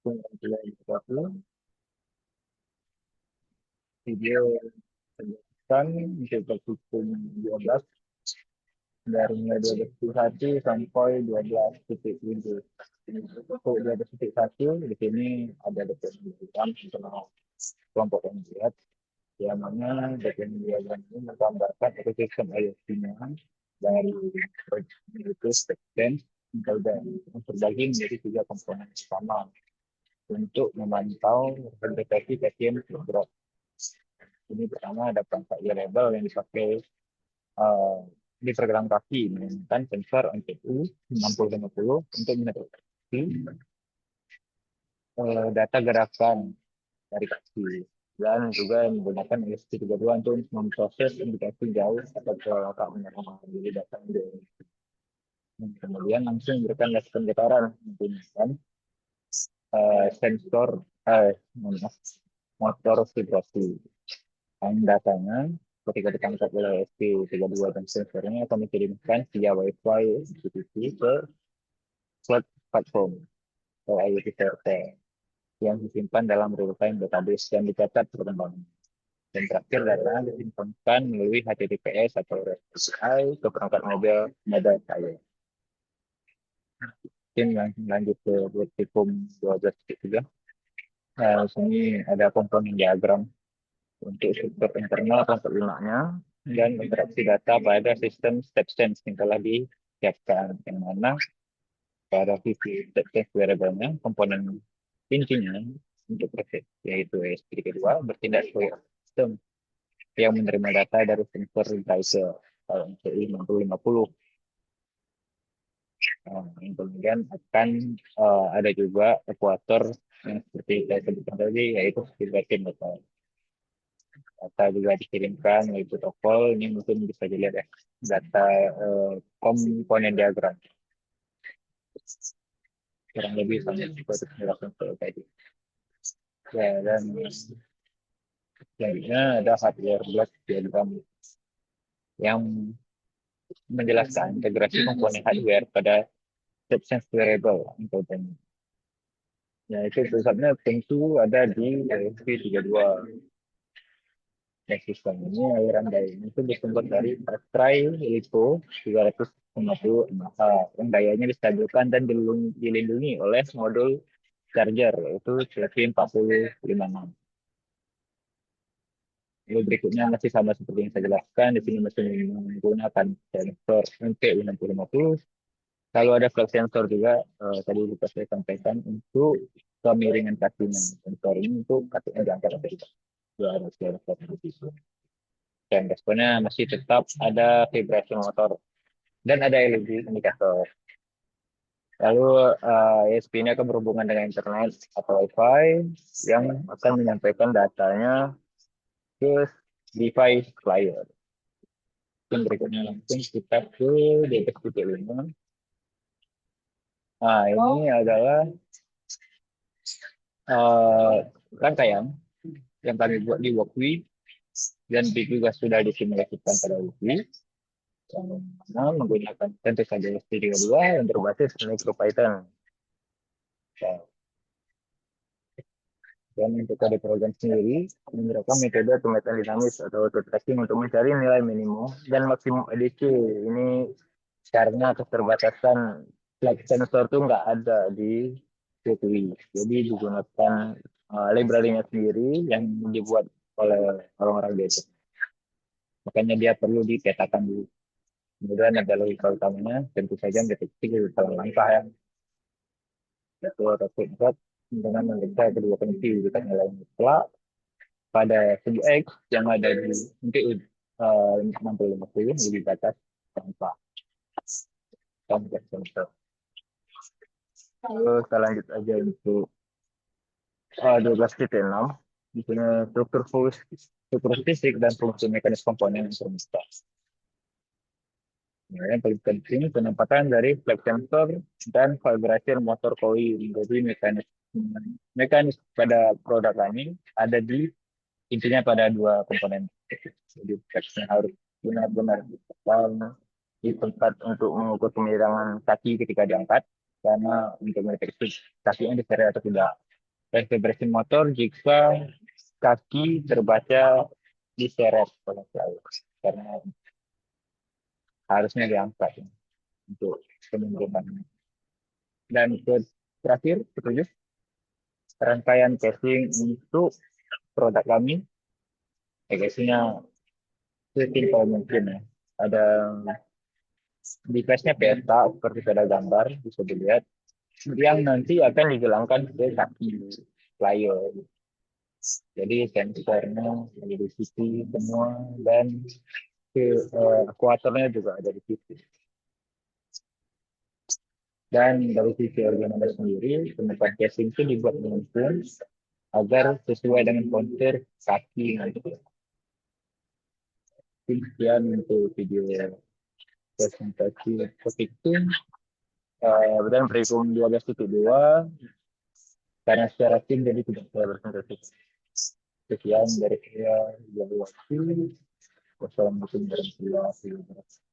Assalamualaikum video penjelasan untuk hukum 12 dari mulai 12.1 sampai 12.7. Untuk 12.1 di sini ada definisi diagram untuk kelompok yang dilihat, yang mana definisi diagram ini menggambarkan application IoT-nya dari itu section dan terbagi menjadi tiga komponen utama untuk memantau deteksi pasien berat. Ini pertama ada perangkat wearable yang dipakai uh, di pergelangan kaki menggunakan sensor MPU 6050 untuk mendeteksi data gerakan dari kaki dan juga menggunakan ESP32 untuk memproses indikasi jauh atau kelelakaan menyerang diri data ini. Kemudian langsung memberikan respon getaran menggunakan sensor motor vibrasi. Datanya ketika ditangkap oleh SP32 dan sensornya akan dikirimkan via Wi-Fi MQTT ke cloud platform atau IoT server yang disimpan dalam real-time database dan dicatat perkembangan. Dan terakhir data disimpankan melalui HTTPS atau REST API ke perangkat mobile saya. Mungkin lanjut ke praktikum 12.3. Nah, sini ada komponen diagram untuk struktur internal perangkat lunaknya dan interaksi data pada sistem step sense yang telah disiapkan, yang mana pada sisi step sense variable-nya komponen intinya untuk proses yaitu SP32 bertindak sebagai sistem yang menerima data dari sensor driver MCI 6050. Kemudian akan ada juga ekuator yang seperti saya sebutkan tadi yaitu feedback data. Data juga dikirimkan melalui protokol. Ini mungkin bisa dilihat ya data komponen diagram kurang lebih sama seperti penjelasan tadi. Ya, dan selanjutnya ada hardware block diagram yang menjelaskan integrasi komponen hardware pada substance variable. Ya, itu pusatnya tentu ada di ESP32. Ya, sistem ini aliran daya itu disumber dari baterai LiPo 350 mAh yang dayanya distabilkan dan dilindungi oleh modul charger yaitu Silicon 4056. Lalu berikutnya masih sama seperti yang saya jelaskan, di sini masih menggunakan sensor MT6050. Lalu ada flex sensor juga, tadi lupa saya sampaikan untuk kemiringan kakinya. Sensor ini untuk kakinya diangkat atau tidak. Dua harus seperti itu. Dan responnya masih tetap ada vibrasi motor dan ada LED indikator. Lalu ESP ini akan berhubungan dengan internet atau Wi-Fi yang akan menyampaikan datanya ke device player. Yang berikutnya langsung kita ke DX5. Nah, ini adalah rangkaian yang kami buat di Walkwi dan juga sudah disimulasikan pada Walkwi. Yang menggunakan tentu saja SP32 yang berbasis MicroPython. Dan untuk kode program sendiri, menggunakan metode pemetaan dinamis atau auto tracking untuk mencari nilai minimum dan maksimum EDC. Ini karena keterbatasan flag sensor itu nggak ada di GTW. Jadi digunakan library-nya sendiri yang dibuat oleh orang-orang gadget. Makanya dia perlu dipetakan dulu. Kemudian ada logika utamanya, tentu saja mendeteksi kesalahan langkah yang betul atau tidak dengan memeriksa kedua kunci kita nilai mutlak pada segi X yang ada di untuk 6050 lebih batas tanpa kompleks sensor. Lalu kita lanjut aja untuk 12.6. Di sini struktur fisik dan fungsi mekanis komponen instrumental. Nah, yang paling penting penempatan dari flex sensor dan vibrasi motor koin. Jadi mekanis pada produk ini ada di intinya pada dua komponen. Jadi flexnya harus benar-benar di tempat untuk mengukur kemiringan kaki ketika diangkat karena untuk mendeteksi kakinya diseret atau tidak. dan vibration motor jika kaki terbaca diseret oleh pelaut karena harusnya diangkat ya, untuk penurunan. Dan terakhir, ketujuh, rangkaian casing untuk produk kami, casingnya sesimpel mungkin ya. Ada device-nya peta seperti pada gambar bisa dilihat yang nanti akan digelangkan ke kaki flyer. Jadi sensornya ada di sisi semua dan ke akuatornya juga ada di situ. Dan dari sisi organanda sendiri, penutupan casing itu dibuat melengkung agar sesuai dengan kontur kaki nanti. Sekian untuk video presentasi topik itu. Dan perhitung 12.2 karena secara tim jadi tidak saya berpresentasi. Sekian dari saya. Jadi waktu. Wassalamualaikum warahmatullahi wabarakatuh.